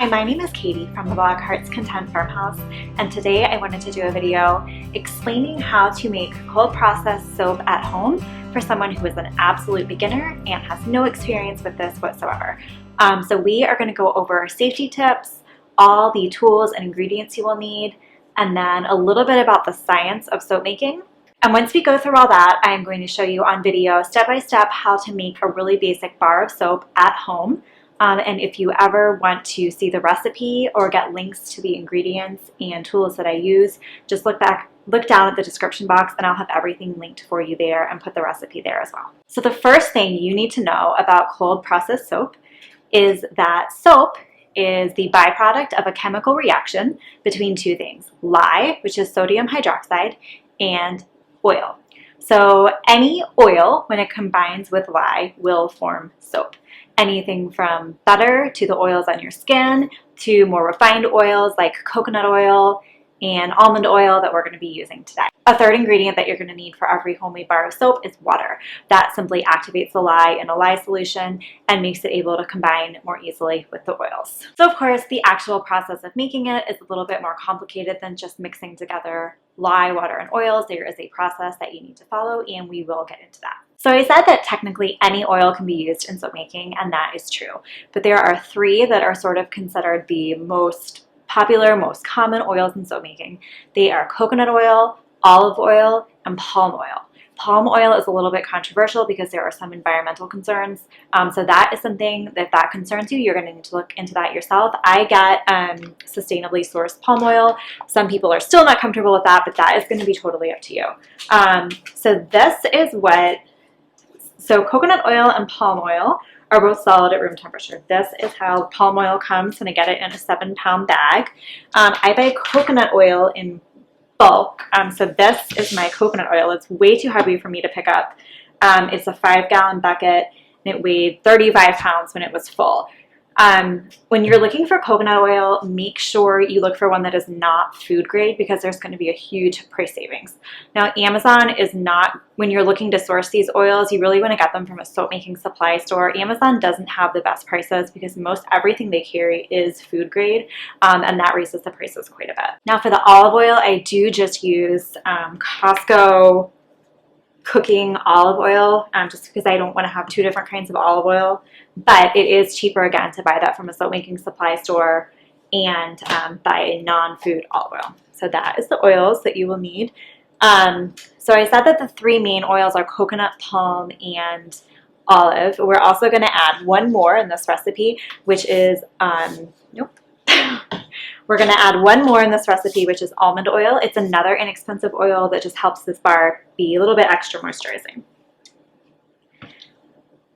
Hi, my name is Katie from the blog Heart's Content Farmhouse, and today I wanted to do a video explaining how to make cold process soap at home for someone who is an absolute beginner and has no experience with this whatsoever. So we are going to go over safety tips, all the tools and ingredients you will need, and then a little bit about the science of soap making. And once we go through all that, I'm going to show you on video step by step how to make a really basic bar of soap at home. And if you ever want to see the recipe or get links to the ingredients and tools that I use, just look down at the description box and I'll have everything linked for you there and put the recipe there as well. So the first thing you need to know about cold process soap is that soap is the byproduct of a chemical reaction between two things: lye, which is sodium hydroxide, and oil. So any oil, when it combines with lye, will form soap. Anything from butter to the oils on your skin to more refined oils like coconut oil and almond oil that we're going to be using today. A third ingredient that you're going to need for every homemade bar of soap is water. That simply activates the lye in a lye solution and makes it able to combine more easily with the oils. So of course, the actual process of making it is a little bit more complicated than just mixing together lye, water, and oils. There is a process that you need to follow, and we will get into that. So I said that technically any oil can be used in soap making, and that is true. But there are three that are sort of considered the most popular, most common oils in soap making. They are coconut oil, olive oil, and palm oil. Palm oil is a little bit controversial because there are some environmental concerns. So that is something that concerns you. You're going to need to look into that yourself. I get sustainably sourced palm oil. Some people are still not comfortable with that, but that is going to be totally up to you. So coconut oil and palm oil are both solid at room temperature. This is how palm oil comes when I get it in a 7-pound bag. I buy coconut oil in bulk. So this is my coconut oil. It's way too heavy for me to pick up. It's a 5-gallon bucket and it weighed 35 pounds when it was full. When you're looking for coconut oil, make sure you look for one that is not food grade because there's going to be a huge price savings. Now, Amazon is not, when you're looking to source these oils, you really want to get them from a soap making supply store. Amazon doesn't have the best prices because most everything they carry is food grade, and that raises the prices quite a bit. Now, for the olive oil, I do just use Costco cooking olive oil, just because I don't want to have two different kinds of olive oil, but it is cheaper again to buy that from a soap making supply store and buy a non-food olive oil. So that is the oils that you will need. So I said that the three main oils are coconut, palm, and olive. We're also going to add one more in this recipe, which is we're going to add one more in this recipe, which is almond oil. It's another inexpensive oil that just helps this bar be a little bit extra moisturizing.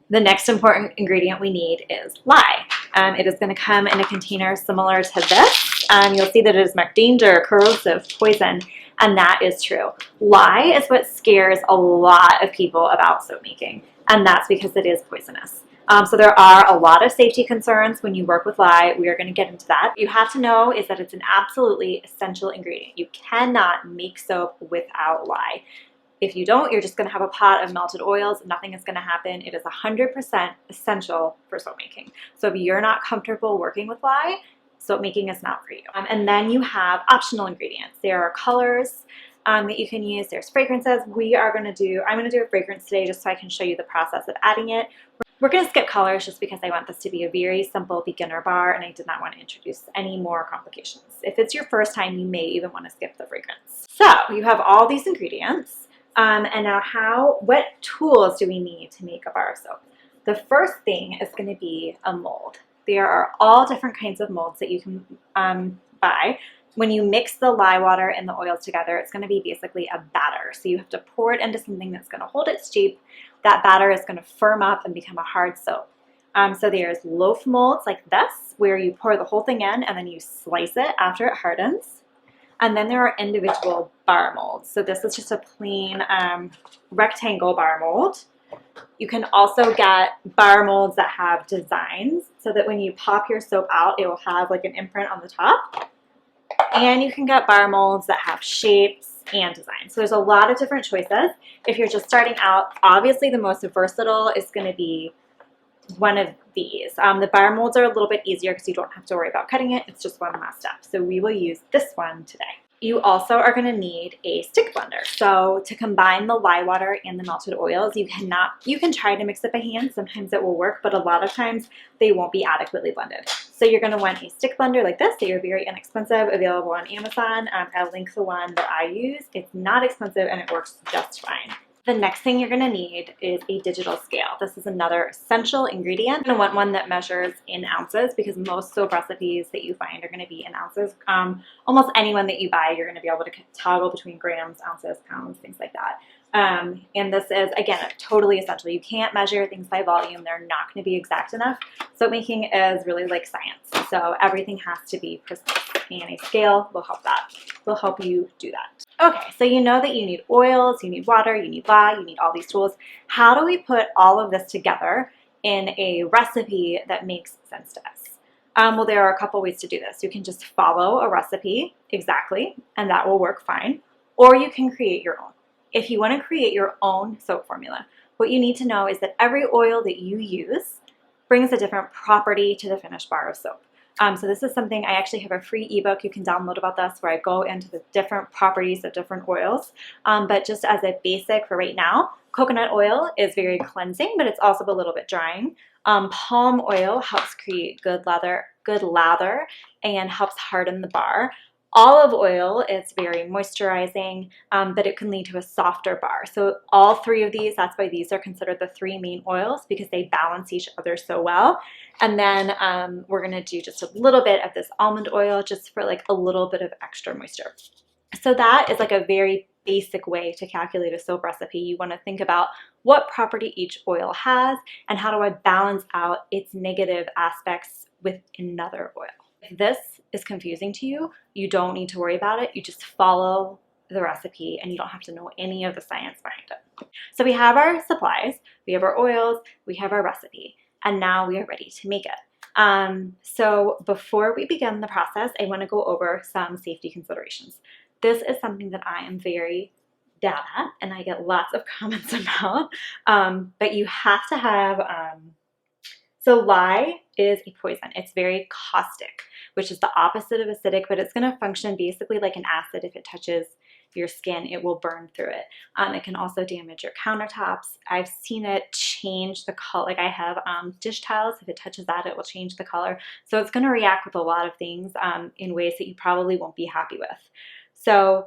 The next important ingredient we need is lye. It is going to come in a container similar to this. You'll see that it is marked danger, corrosive, poison, and that is true. Lye is what scares a lot of people about soap making, and that's because it is poisonous. So there are a lot of safety concerns when you work with lye. We are going to get into that. What you have to know is that it's an absolutely essential ingredient. You cannot make soap without lye. If you don't, you're just going to have a pot of melted oils. Nothing is going to happen. It is 100% essential for soap making. So if you're not comfortable working with lye, soap making is not for you. And then you have optional ingredients. There are colors that you can use. There's fragrances. I'm going to do a fragrance today just so I can show you the process of adding it. We're going to skip colors just because I want this to be a very simple beginner bar and I did not want to introduce any more complications. If it's your first time, you may even want to skip the fragrance. So you have all these ingredients. And now what tools do we need to make a bar of soap? The first thing is going to be a mold. There are all different kinds of molds that you can buy. When you mix the lye water and the oils together, it's going to be basically a batter. So you have to pour it into something that's going to hold its shape. That batter is going to firm up and become a hard soap. So there's loaf molds like this, where you pour the whole thing in and then you slice it after it hardens. And then there are individual bar molds. So this is just a plain rectangle bar mold. You can also get bar molds that have designs so that when you pop your soap out, it will have like an imprint on the top. And you can get bar molds that have shapes and designs. So there's a lot of different choices. If you're just starting out, obviously the most versatile is going to be one of these. The bar molds are a little bit easier because you don't have to worry about cutting it. It's just one last step. So we will use this one today. You also are going to need a stick blender. So to combine the lye water and the melted oils, you can try to mix it by hand. Sometimes it will work, but a lot of times they won't be adequately blended. So you're going to want a stick blender like this. They are very inexpensive, available on Amazon. I'll link the one that I use. It's not expensive and it works just fine. The next thing you're going to need is a digital scale. This is another essential ingredient. You're going to want one that measures in ounces because most soap recipes that you find are going to be in ounces. Almost any one that you buy, you're going to be able to toggle between grams, ounces, pounds, things like that. And this is, again, totally essential. You can't measure things by volume. They're not going to be exact enough. Soap making is really like science. So everything has to be precise, and a scale will help that. Will help you do that. Okay, so you know that you need oils, you need water, you need lye, you need all these tools. How do we put all of this together in a recipe that makes sense to us? Well, there are a couple ways to do this. You can just follow a recipe exactly, and that will work fine. Or you can create your own. If you want to create your own soap formula, what you need to know is that every oil that you use brings a different property to the finished bar of soap. So this is something, I actually have a free ebook you can download about this where I go into the different properties of different oils. But just as a basic for right now, coconut oil is very cleansing, but it's also a little bit drying. Palm oil helps create good lather and helps harden the bar. Olive oil is very moisturizing, but it can lead to a softer bar. So all three of these, that's why these are considered the three main oils because they balance each other so well. And then we're going to do just a little bit of this almond oil just for like a little bit of extra moisture. So that is like a very basic way to calculate a soap recipe. You want to think about what property each oil has and how do I balance out its negative aspects with another oil. If this is confusing to you, you don't need to worry about it. You just follow the recipe and you don't have to know any of the science behind it. So we have our supplies, we have our oils, we have our recipe, and now we are ready to make it. So before we begin the process, I want to go over some safety considerations. This is something that I am very bad at and I get lots of comments about, but you have to have, so lye is a poison. It's very caustic, which is the opposite of acidic, but it's going to function basically like an acid. If it touches your skin, it will burn through it. It can also damage your countertops. I've seen it change the color. Like I have dish towels. If it touches that, it will change the color. So it's going to react with a lot of things in ways that you probably won't be happy with. So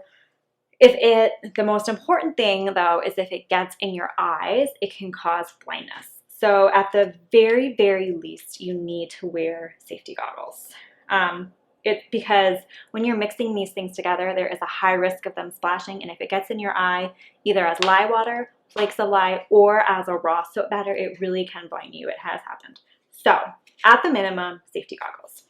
the most important thing though is if it gets in your eyes, it can cause blindness. So at the very, very least, you need to wear safety goggles. Because when you're mixing these things together, there is a high risk of them splashing. And if it gets in your eye, either as lye water, flakes of lye, or as a raw soap batter, it really can blind you. It has happened. So at the minimum, safety goggles.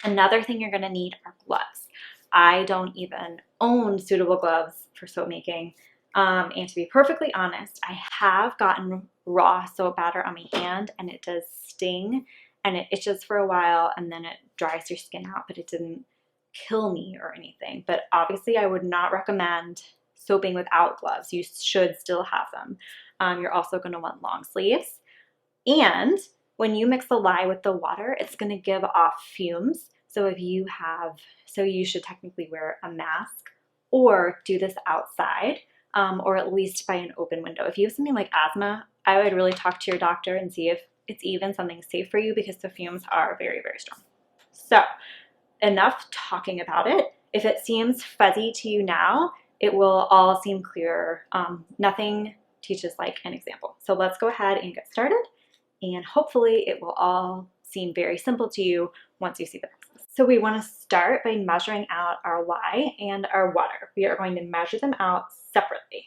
Another thing you're going to need are gloves. I don't even own suitable gloves for soap making. And to be perfectly honest, I have gotten raw soap batter on my hand and it does sting and it itches for a while and then it dries your skin out, but it didn't kill me or anything. But obviously I would not recommend soaping without gloves. You should still have them. You're also going to want long sleeves. And when you mix the lye with the water, it's going to give off fumes. So you should technically wear a mask or do this outside. Or at least by an open window. If you have something like asthma, I would really talk to your doctor and see if it's even something safe for you because the fumes are very, very strong. So enough talking about it. If it seems fuzzy to you now, it will all seem clearer. Nothing teaches like an example. So let's go ahead and get started and hopefully it will all seem very simple to you once you see the process. So we want to start by measuring out our lye and our water. We are going to measure them out separately.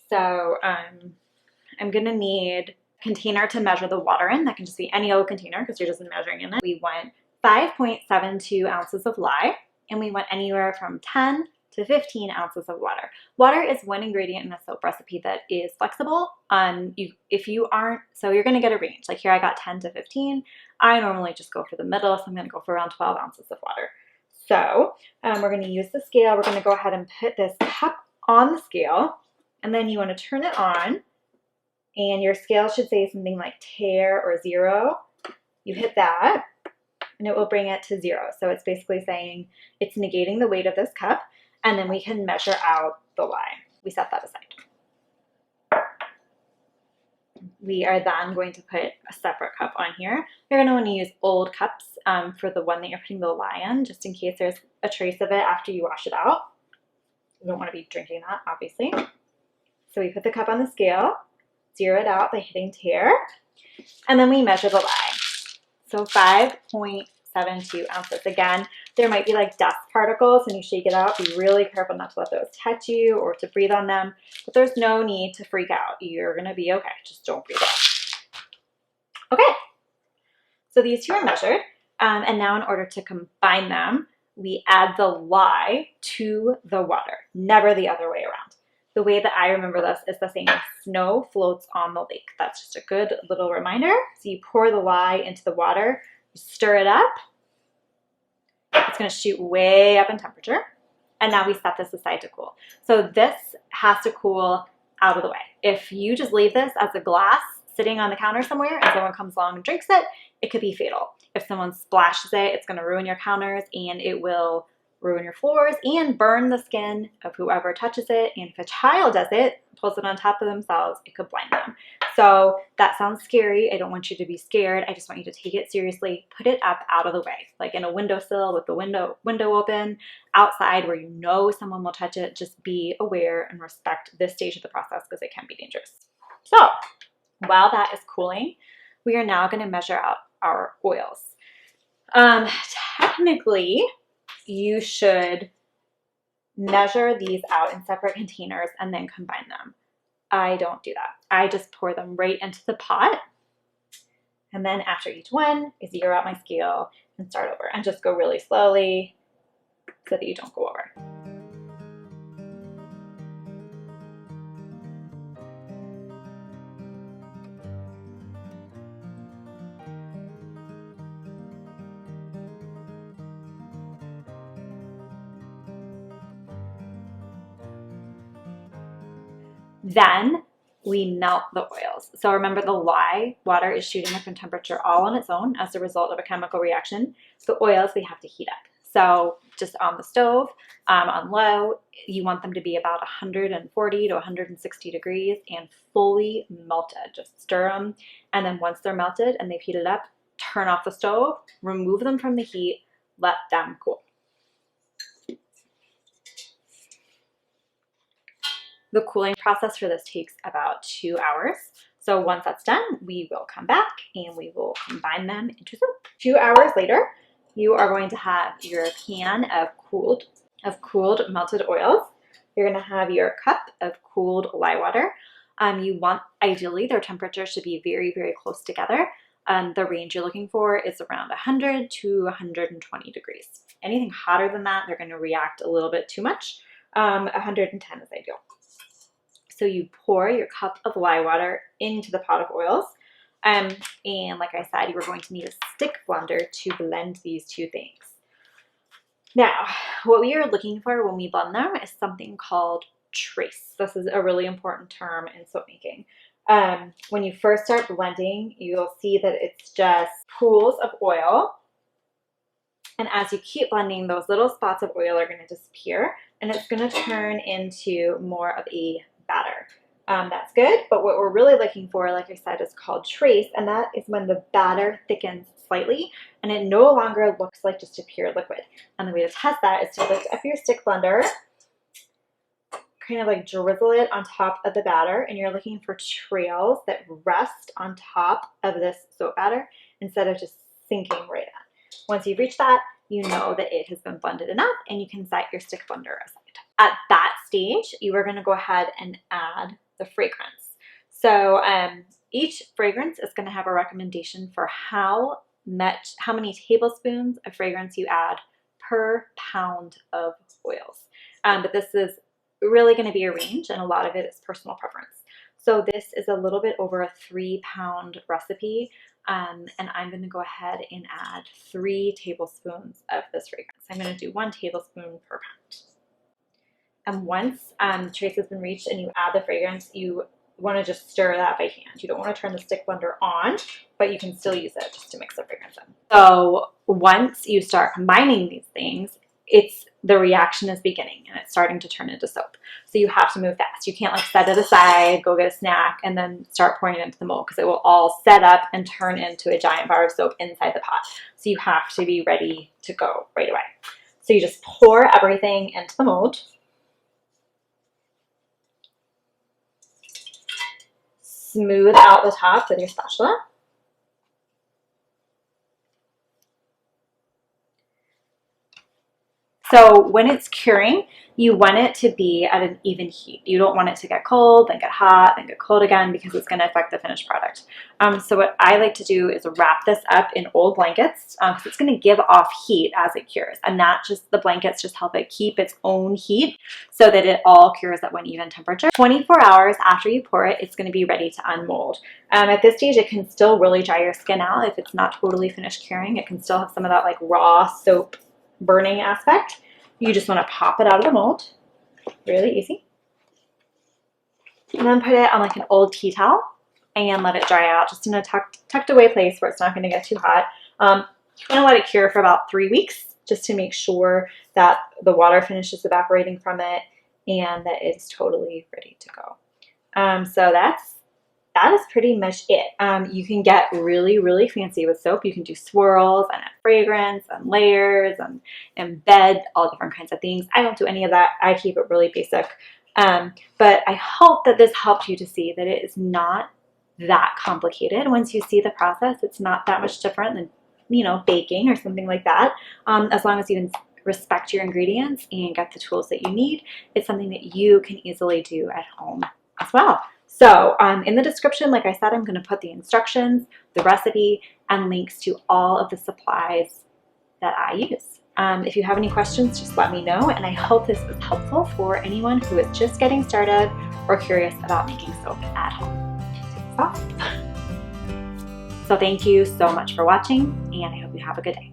So I'm going to need a container to measure the water in. That can just be any old container because you're just measuring in it. We want 5.72 ounces of lye and we want anywhere from 10 to 15 ounces of water. Water is one ingredient in a soap recipe that is flexible. If you aren't, so you're going to get a range. Like here I got 10 to 15. I normally just go for the middle, so I'm going to go for around 12 ounces of water. So we're going to use the scale. We're going to go ahead and put this cup on the scale, and then you want to turn it on and your scale should say something like tare or 0. You hit that, and it will bring it to 0. So it's basically saying it's negating the weight of this cup, and then we can measure out the lie. We set that aside. We are then going to put a separate cup on here. You're going to want to use old cups for the one that you're putting the lie in, just in case there's a trace of it after you wash it out. You don't want to be drinking that, obviously. So we put the cup on the scale, 0 it out by hitting tare, and then we measure the lie. So 5.72 ounces. Again, there might be like dust particles when you shake it out. Be really careful not to let those touch you or to breathe on them. But there's no need to freak out. You're going to be okay. Just don't breathe out. Okay. So these two are measured. And now in order to combine them, we add the lye to the water, never the other way around. The way that I remember this is the saying, snow floats on the lake. That's just a good little reminder. So you pour the lye into the water, you stir it up. It's going to shoot way up in temperature. And now we set this aside to cool. So this has to cool out of the way. If you just leave this as a glass sitting on the counter somewhere and someone comes along and drinks it, it could be fatal. If someone splashes it, it's going to ruin your counters, and it will ruin your floors and burn the skin of whoever touches it. And if a child does it, pulls it on top of themselves, it could blind them. So that sounds scary. I don't want you to be scared. I just want you to take it seriously. Put it up out of the way, like in a windowsill with the window open, outside where you know someone will touch it. Just be aware and respect this stage of the process because it can be dangerous. So while that is cooling, we are now going to measure out our oils. Technically, you should measure these out in separate containers and then combine them. I don't do that. I just pour them right into the pot. And then after each one, I zero out my scale and start over and just go really slowly so that you don't go over. Then we melt the oils. So remember, the lye water is shooting up in temperature all on its own as a result of a chemical reaction. The oils we have to heat up. So just on the stove, on low, you want them to be about 140 to 160 degrees and fully melted. Just stir them. And then once they're melted and they've heated up, turn off the stove, remove them from the heat, let them cool. The cooling process for this takes about 2 hours. So once that's done, we will come back and we will combine them into soup. 2 hours later, you are going to have your pan of cooled melted oils. You're going to have your cup of cooled lye water. You want, ideally, their temperature should be very, very close together. The range you're looking for is around 100 to 120 degrees. Anything hotter than that, they're going to react a little bit too much. 110 is ideal. So you pour your cup of lye water into the pot of oils. And like I said, you are going to need a stick blender to blend these two things. Now, what we are looking for when we blend them is something called trace. This is a really important term in soap making. When you first start blending, you'll see that it's just pools of oil. And as you keep blending, those little spots of oil are going to disappear, and it's going to turn into more of a batter. That's good, but what we're really looking for, like I said, is called trace, and that is when the batter thickens slightly and it no longer looks like just a pure liquid. And the way to test that is to lift up your stick blender, kind of like drizzle it on top of the batter, and you're looking for trails that rest on top of this soap batter instead of just sinking right in. Once you've reached that, you know that it has been blended enough and you can set your stick blender aside. At that stage, you are going to go ahead and add the fragrance. So each fragrance is going to have a recommendation for how many tablespoons of fragrance you add per pound of oils. But this is really going to be a range, and a lot of it is personal preference. So this is a little bit over a 3-pound recipe, and I'm going to go ahead and add 3 tablespoons of this fragrance. I'm going to do 1 tablespoon per pound. And once trace has been reached and you add the fragrance, you want to just stir that by hand. You don't want to turn the stick blender on, but you can still use it just to mix the fragrance in. So once you start combining these things, the reaction is beginning and it's starting to turn into soap. So you have to move fast. You can't like set it aside, go get a snack, and then start pouring it into the mold, because it will all set up and turn into a giant bar of soap inside the pot. So you have to be ready to go right away. So you just pour everything into the mold. Smooth out the top with your spatula. So when it's curing, you want it to be at an even heat. You don't want it to get cold, then get hot, then get cold again, because it's going to affect the finished product. So what I like to do is wrap this up in old blankets, because it's going to give off heat as it cures. And the blankets just help it keep its own heat so that it all cures at one even temperature. 24 hours after you pour it, it's going to be ready to unmold. At this stage, it can still really dry your skin out. If it's not totally finished curing, it can still have some of that like raw soap burning aspect. You just want to pop it out of the mold, really easy, and then put it on like an old tea towel and let it dry out just in a tucked away place where it's not going to get too hot. You're going to let it cure for about 3 weeks just to make sure that the water finishes evaporating from it and that it's totally ready to go. So that is pretty much it. You can get really, really fancy with soap. You can do swirls and add fragrance and layers and embed all different kinds of things. I don't do any of that. I keep it really basic. But I hope that this helped you to see that it is not that complicated. Once you see the process, it's not that much different than, you know, baking or something like that. As long as you respect your ingredients and get the tools that you need, it's something that you can easily do at home as well. So in the description, like I said, I'm going to put the instructions, the recipe, and links to all of the supplies that I use. If you have any questions, just let me know, and I hope this was helpful for anyone who is just getting started or curious about making soap at home. So thank you so much for watching, and I hope you have a good day.